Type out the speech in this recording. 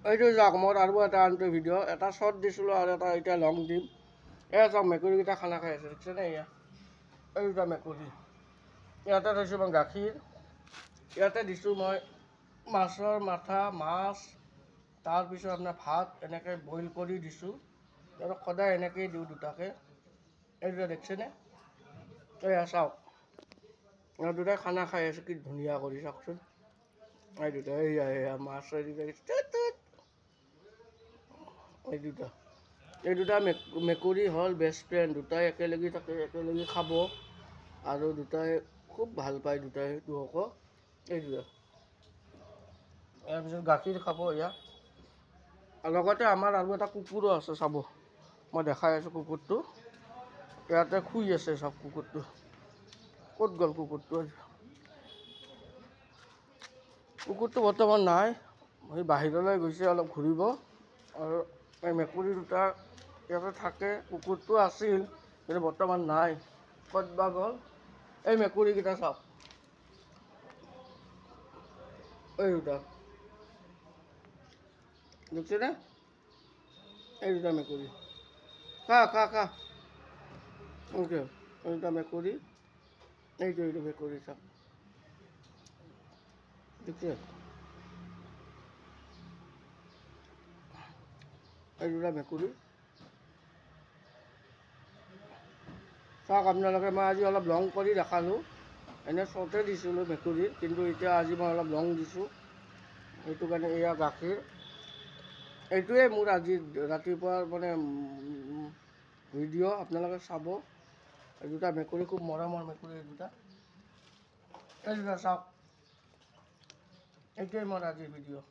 এইটো যাওক মই আৰু এটা আনটো ভিডিঅ' এটা শ্বৰ্ট দিছিলোঁ আৰু এটা এতিয়া লং দিম। এয়া চাওক মেকুৰীকেইটা খানা খাই আছে দেখিছেনে? এয়া এই দুটা মেকুৰী। ইয়াতে থৈছোঁ মই গাখীৰ, ইয়াতে দিছোঁ মই মাছৰ মাথা, মাছ, তাৰপিছত আপোনাৰ ভাত এনেকৈ বইল কৰি দিছোঁ। আৰু সদায় এনেকৈয়ে দিওঁ দুটাকৈ। এই দুটা দেখিছেনে? এয়া চাওক আৰু দুটাই খানা খাই আছে কি ধুনীয়া কৰি চাওকচোন। এই দুটা এয়া মাছ এই দুটা মেকুৰী হ'ল বেষ্ট ফ্ৰেণ্ড। দুটাই একেলগে থাকে, একেলগে খাব আৰু দুটাই খুব ভাল পায় দুটাই দুয়োকো। এই দুটা ইয়াৰ পিছত গাখীৰ খাব এয়া। লগতে আমাৰ আৰু এটা কুকুৰো আছে চাব, মই দেখাই আছোঁ কুকুৰটো। ইয়াতে শুই আছে চাওক কুকুৰটো। ক'ত গ'ল কুকুৰটো? কুকুৰটো বৰ্তমান নাই, সি বাহিৰলৈ গৈছে অলপ ঘূৰিব। আৰু এই মেকুৰী দুটা ইয়াতে থাকে। কুকুৰটো আছিল কিন্তু বৰ্তমান নাই, ক'ত বা গ'ল। এই মেকুৰীকেইটা চাওক, এই দুটা দেখিছেনে? এই দুটা মেকুৰী খা খা খা। অ'কে, এই দুটা মেকুৰী, এইটো মেকুৰী চাওক দেখিছে? এই দুটা মেকুৰী চাওক আপোনালোকে। মই আজি অলপ লং কৰি দেখালোঁ, এনেই শ্বৰ্টে দিছিলোঁ মেকুৰীৰ, কিন্তু এতিয়া আজি মই অলপ লং দিছোঁ। সেইটো কাৰণে এয়া গাখীৰ। এইটোৱে মোৰ আজি ৰাতিপুৱাৰ মানে ভিডিঅ', আপোনালোকে চাব। এই দুটা মেকুৰী খুব মৰমৰ মেকুৰী। এই দুটা চাওক, এইটোৱে মোৰ আজিৰ ভিডিঅ'।